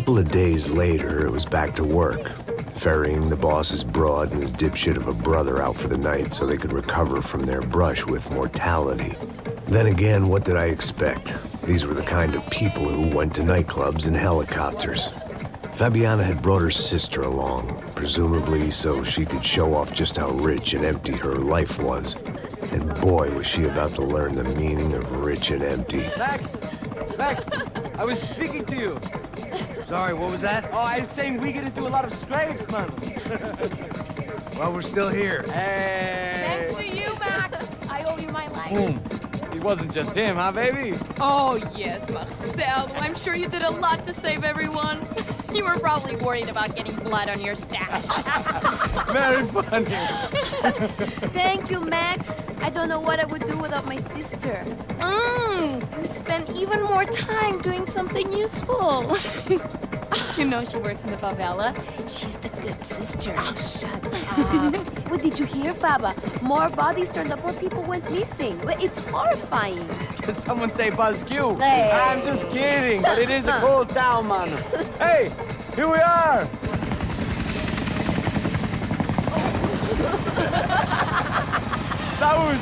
couple of days later, it was back to work, ferrying the boss's broad and his dipshit of a brother out for the night so they could recover from their brush with mortality. Then again, what did I expect? These were the kind of people who went to nightclubs in helicopters. Fabiana had brought her sister along, presumably so she could show off just how rich and empty her life was. And boy, was she about to learn the meaning of rich and empty. Max! Max! I was speaking to you. Sorry, what was that? Oh, I was saying we get into a lot of scrapes, man. Well, we're still here. Hey! Thanks to you, Max. I owe you my life. Boom. It wasn't just him, huh, baby? Oh, yes, Marcel. I'm sure you did a lot to save everyone. You were probably worried about getting blood on your stash. Very funny. Thank you, Max. I don't know what I would do without my sister. We'd spend even more time doing something useful. You know she works in the favela. She's the good sister. Oh, shut up. What did you hear, Baba? More bodies turned up where people went missing. Well, it's horrifying. Did someone say Buzz Q? Hey. I'm just kidding, but it is a cool town, man. Hey, here we are. Saúde!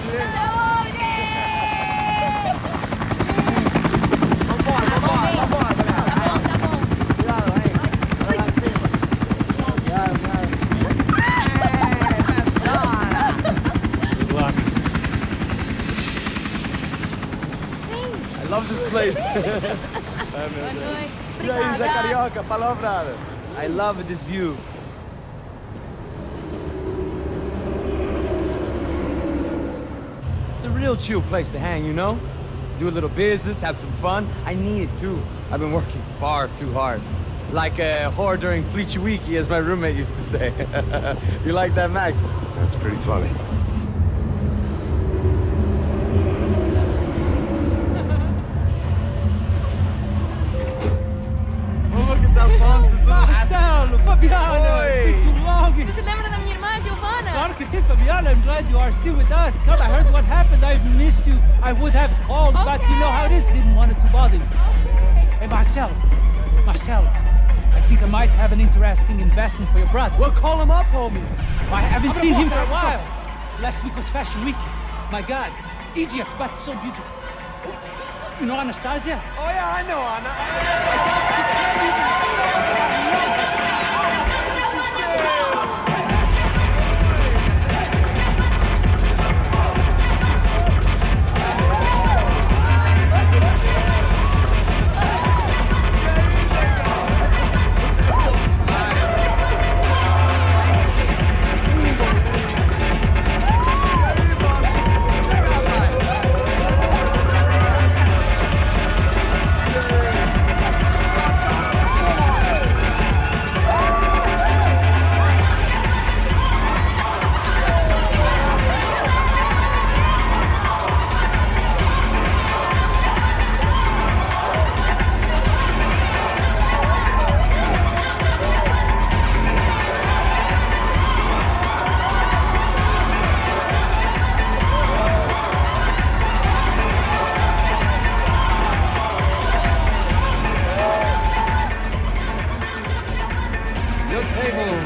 I love this place. E aí, Zé Carioca, palavra. I love this view. It's a real chill place to hang, you know? Do a little business, have some fun. I need it too. I've been working far too hard. Like a whore during Fleechy Weeky, as my roommate used to say. You like that, Max? That's pretty funny. Marcelo, Fabiana, it's been too long. Você se lembra da minha irmã, Giovanna? Claro que sim, Fabiana. I'm glad you are still with us. Come, I heard what happened. I've missed you. I would have called, but you know how it is. Didn't want it to bother you. Hey, Marcelo, I think I might have an interesting investment for your brother. Well, call him up, homie. I haven't seen him for a while. Last week was Fashion Week. My God, Egypt, but so beautiful. You know Anastasia? Oh, yeah, I know Anna.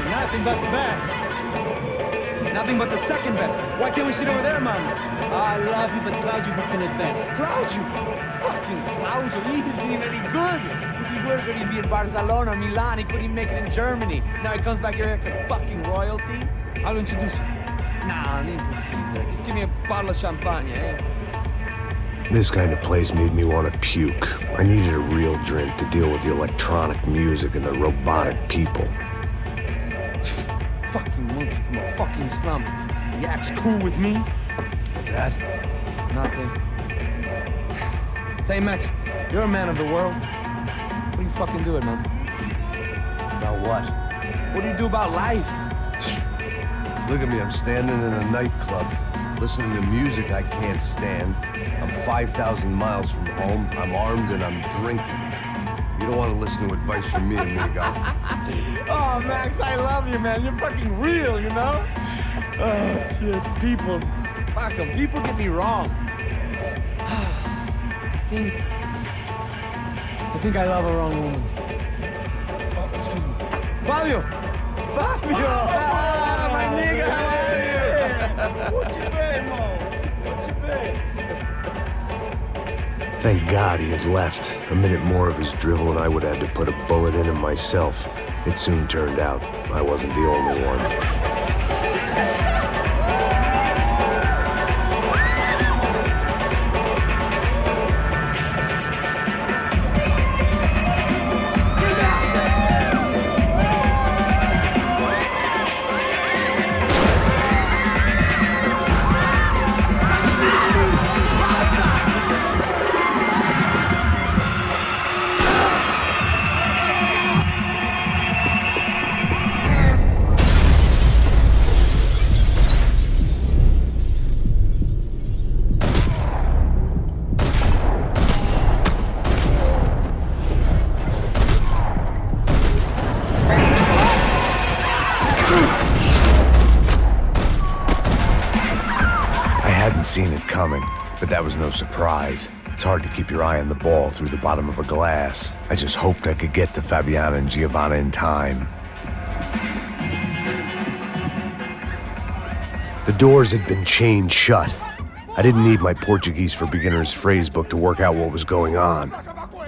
Nothing but the best. Nothing but the second best. Why can't we sit over there, man? I love you, but Claudio booked in advance. Claudio? Fucking Claudio, he isn't even any good. If he were good, he'd be in Barcelona, Milan. He couldn't even make it in Germany. Now he comes back here acts like fucking royalty. I'll introduce you. Nah, need precisa. Just give me a bottle of champagne, eh? This kind of place made me want to puke. I needed a real drink to deal with the electronic music and the robotic people. Fucking monkey from a fucking slum. He acts cool with me. What's that? Nothing. Say, Max, you're a man of the world. What do you fucking do it, man? About what? What do you do about life? Look at me, I'm standing in a nightclub, listening to music I can't stand. I'm 5,000 miles from home, I'm armed and I'm drinking. You don't want to listen to advice from me, amigo. Oh, Max, I love you, man. You're fucking real, you know? Oh, shit. People. Fuck them. People get me wrong. I think I love a wrong woman. Fabio! Fabio! Ah, my nigga, how are you? What you been, Mo? What you been? Thank God he had left. A minute more of his drivel and I would have had to put a bullet in him myself. It soon turned out I wasn't the only one. Seen it coming, but that was no surprise. It's hard to keep your eye on the ball through the bottom of a glass. I just hoped I could get to Fabiana and Giovanna in time. The doors had been chained shut. I didn't need my Portuguese for Beginners phrase book to work out what was going on.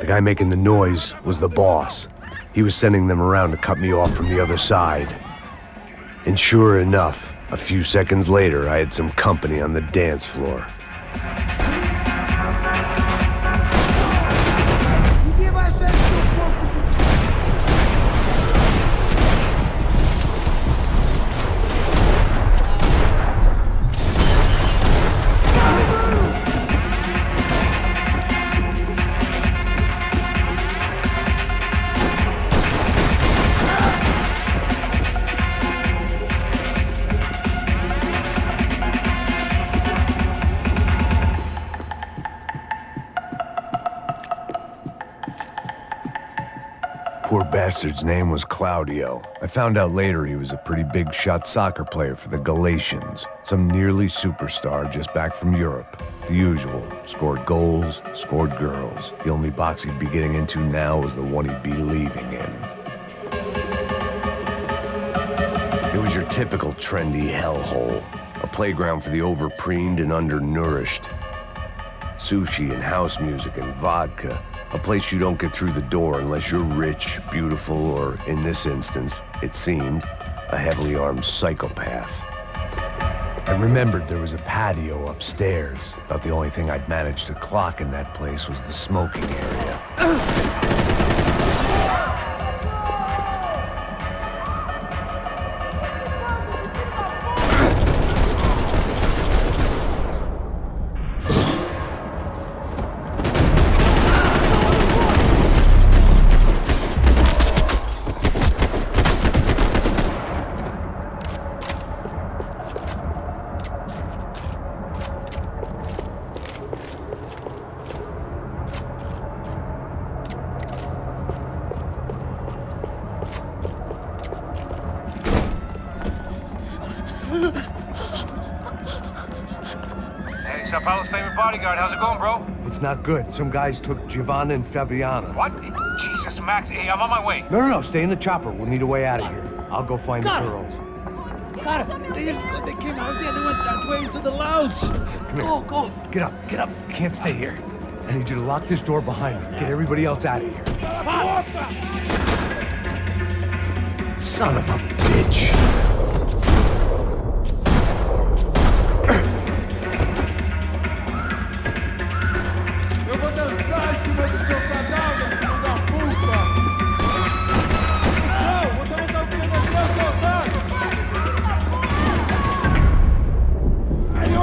The guy making the noise was the boss. He was sending them around to cut me off from the other side. And sure enough, a few seconds later, I had some company on the dance floor. Poor bastard's name was Claudio. I found out later he was a pretty big shot soccer player for the Galatians. Some nearly superstar just back from Europe. The usual. Scored goals, scored girls. The only box he'd be getting into now was the one he'd be leaving in. It was your typical trendy hellhole. A playground for the overpreened and undernourished. Sushi and house music and vodka. A place you don't get through the door unless you're rich, beautiful, or, in this instance, it seemed, a heavily armed psychopath. I remembered there was a patio upstairs. About the only thing I'd managed to clock in that place was the smoking area. Hey, Sao Paulo's favorite bodyguard. How's it going, bro? It's not good. Some guys took Giovanna and Fabiana. What? Jesus, Max. Hey, I'm on my way. No, stay in the chopper. We'll need a way out of here. I'll go find the girls. Got it. They came out here. They went that way into the lounge. Go. Get up. Can't stay here. I need you to lock this door behind me. Get everybody else out of here. Son of a bitch. Eu vou dançar em cima do seu cadáver, filho da puta! Não, você não tá o que você otário! Aí, ó!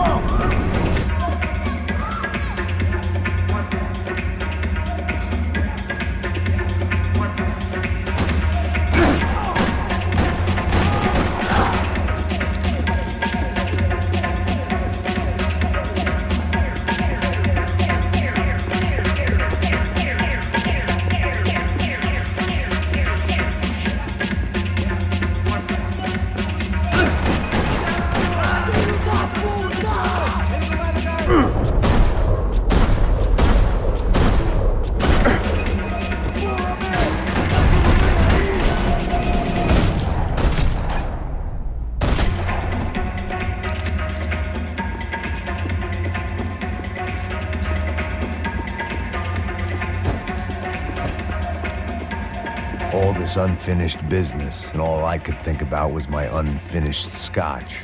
this unfinished business, and all I could think about was my unfinished scotch.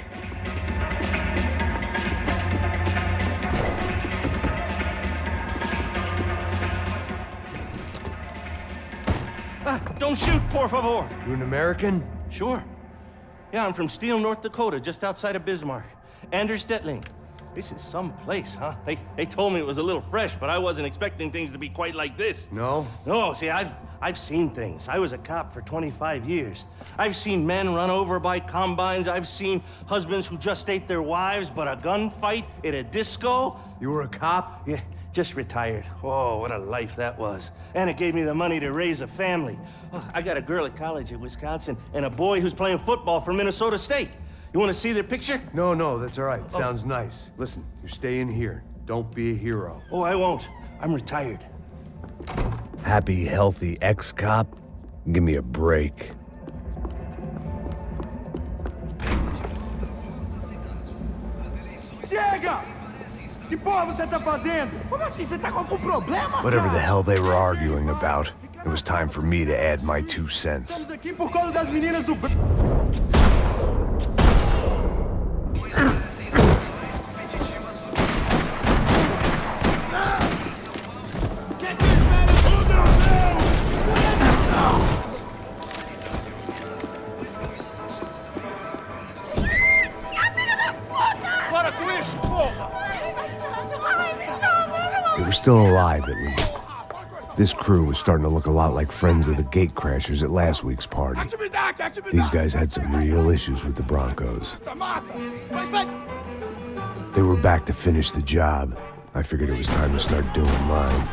Don't shoot, por favor. You an American? Sure. Yeah, I'm from Steele, North Dakota, just outside of Bismarck. Anders Detling. This is some place, huh? They told me it was a little fresh, but I wasn't expecting things to be quite like this. No? No, see, I've seen things. I was a cop for 25 years. I've seen men run over by combines. I've seen husbands who just ate their wives, but a gunfight at a disco. You were a cop? Yeah, just retired. Oh, what a life that was. And it gave me the money to raise a family. Oh, I got a girl at college at Wisconsin and a boy who's playing football for Minnesota State. You want to see their picture? No, that's all right. Sounds nice. Listen, you're staying here. Don't be a hero. Oh, I won't. I'm retired. Happy, healthy ex-cop? Give me a break. Chega! Que porra você tá fazendo? Como assim? Você tá com algum problema, Whatever the hell they were arguing about, it was time for me to add my 2 cents. Estamos aqui por causa das meninas do... Para com isso, porra! They were still alive, at least. This crew was starting to look a lot like friends of the gatecrashers at last week's party. These guys had some real issues with the Broncos. They were back to finish the job. I figured it was time to start doing mine.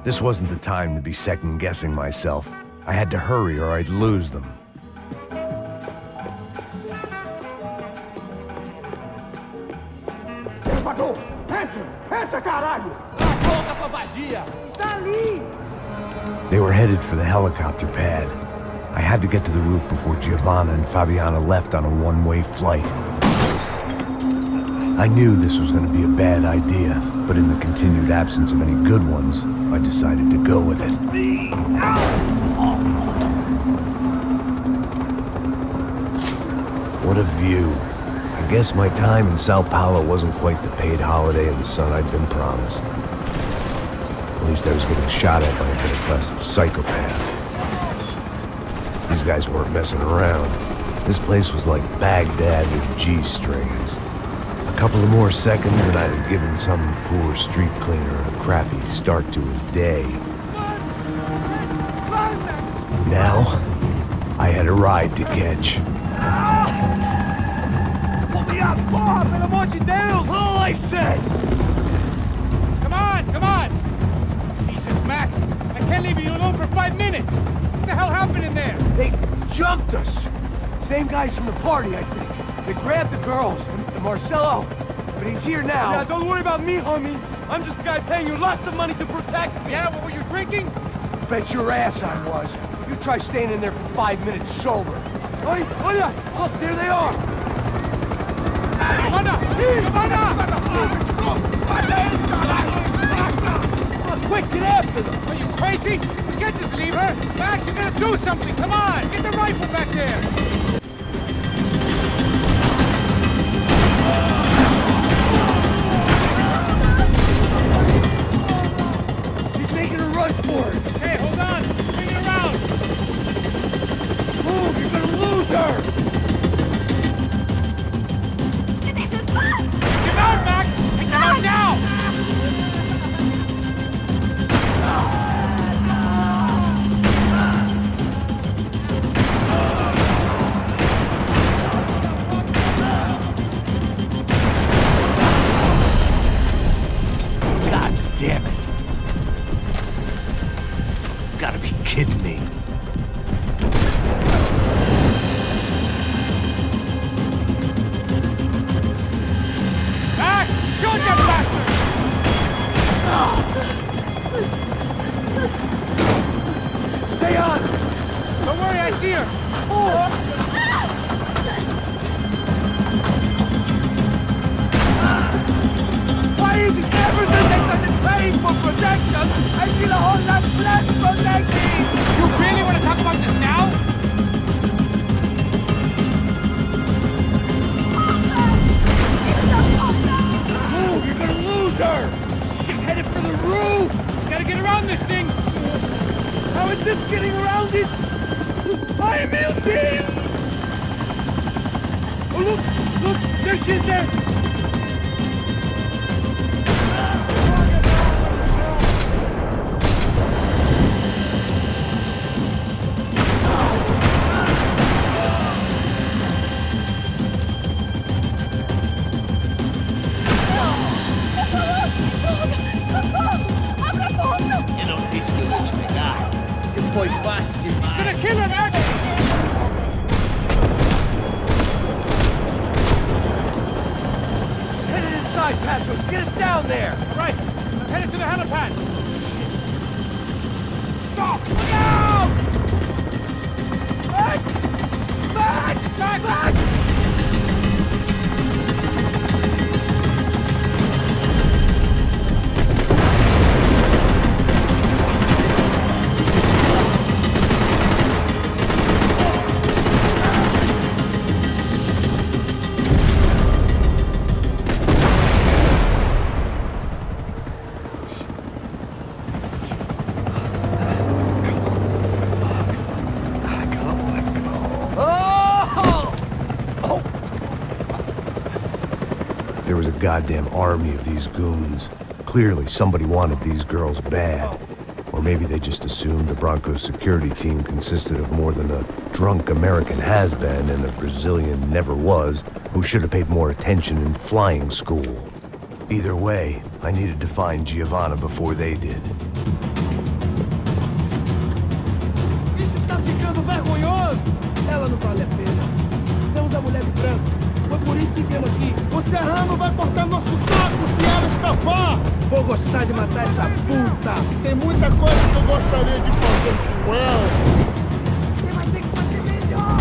This wasn't the time to be second-guessing myself. I had to hurry or I'd lose them. They were headed for the helicopter pad. I had to get to the roof before Giovanna and Fabiana left on a one-way flight. I knew this was going to be a bad idea, but in the continued absence of any good ones, I decided to go with it. What a view. I guess my time in Sao Paulo wasn't quite the paid holiday in the sun I'd been promised. At least I was getting shot at by a middle-class psychopath. These guys weren't messing around. This place was like Baghdad with G-strings. A couple of more seconds and I'd have given some poor street cleaner a crappy start to his day. Now, I had a ride to catch. Pull me up, porra, pelo amor de Deus! All I said! Come on! Jesus, Max, I can't leave you alone for 5 minutes. What the hell happened in there? They jumped us. Same guys from the party, I think. They grabbed the girls, and Marcelo, but he's here now. Yeah, don't worry about me, homie. I'm just the guy paying you lots of money to protect me. Yeah, what were you drinking? Bet your ass I was. You try staying in there for 5 minutes sober. Oi, olha! Look, there they are. Quick, get after them! Are you crazy? We can't just leave her! Max, you're gonna do something! Come on! Get the rifle back there! She's making a run for it. Hey, hold on! Bring it around! Move, you're gonna lose her! Get out, Max! Take them out now! Hands here! Why is it ever since I started paying for protection, I feel a whole lot less protected? You really want to talk about this now? Move, you're gonna lose her! She's headed for the roof! Gotta get around this thing! How is this getting around it? I'm melting! Oh, look! There she is there! Eu não disse que eu ia te pegar. Você foi fácil demais. Gonna kill her, man! She's headed inside, Passos. Get us down there! Right! I'm headed to the helipad! Stop! Look out! Max! Max! Max! There was a goddamn army of these goons. Clearly, somebody wanted these girls bad. Or maybe they just assumed the Broncos security team consisted of more than a drunk American has-been and a Brazilian never-was who should have paid more attention in flying school. Either way, I needed to find Giovanna before they did. Isso está ficando vergonhoso! Ela não vale a pena. Temos a mulher do branco. Foi por isso que viemos aqui. O Serrano vai cortar nosso saco se ela escapar! Vou gostar de matar essa puta! Tem muita coisa que eu gostaria de fazer com ela. Você vai ter que fazer melhor!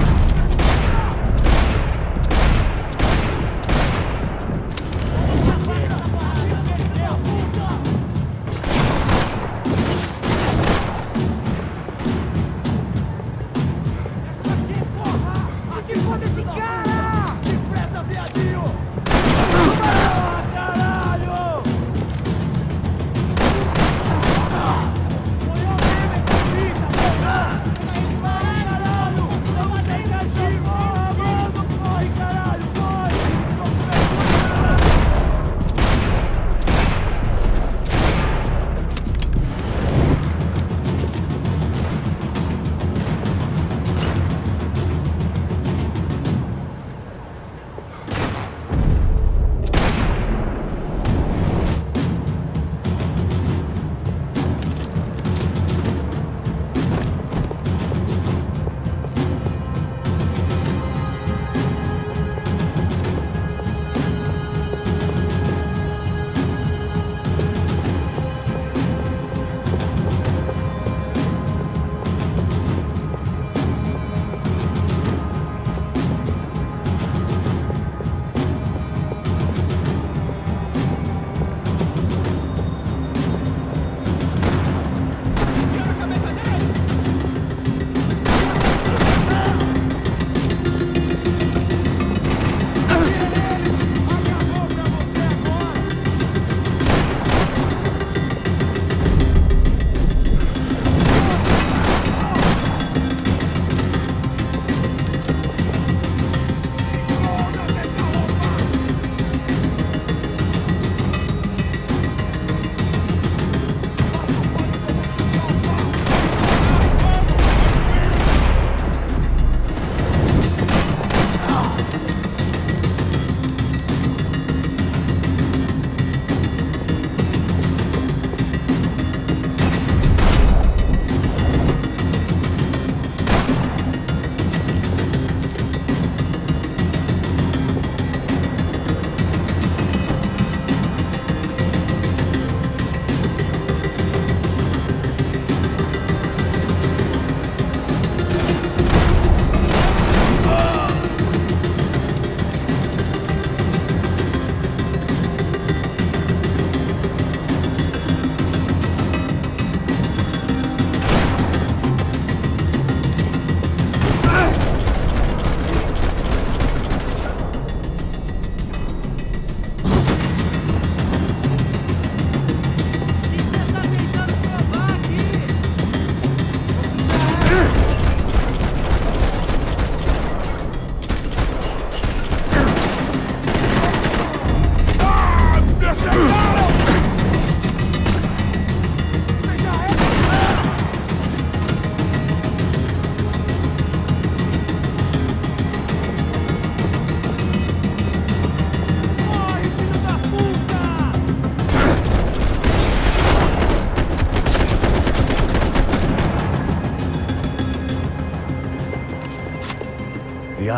Se foda esse cara! Depressa, viadinho! Ah, caralho! Morreu mesmo essa vida!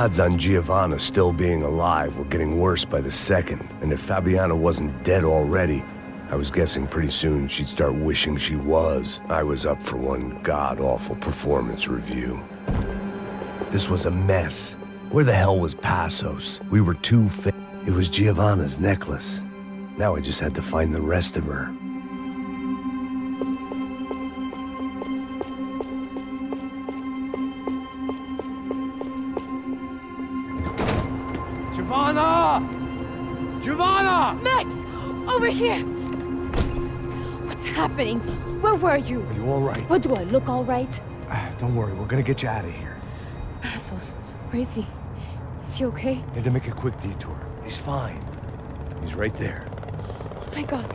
odds on Giovanna still being alive were getting worse by the second, and if Fabiana wasn't dead already, I was guessing pretty soon she'd start wishing she was. I was up for one god-awful performance review. This was a mess. Where the hell was Passos? We were too fit. It was Giovanna's necklace. Now I just had to find the rest of her. Giovanna! Giovanna! Max! Over here! What's happening? Where were you? Are you all right? What, do I look all right? Don't worry, we're gonna get you out of here. Passos, where is he? Is he okay? Had to make a quick detour. He's fine. He's right there. Oh my god.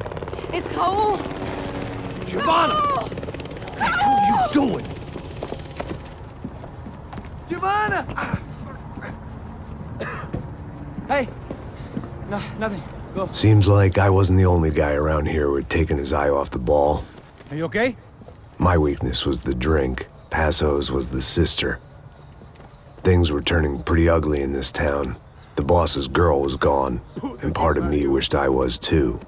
It's Raul! Giovanna! Raul! What are you doing? Giovanna! Hey! No, nothing. Go. Seems like I wasn't the only guy around here who had taken his eye off the ball. Are you okay? My weakness was the drink. Passos was the sister. Things were turning pretty ugly in this town. The boss's girl was gone, and part of me wished I was too.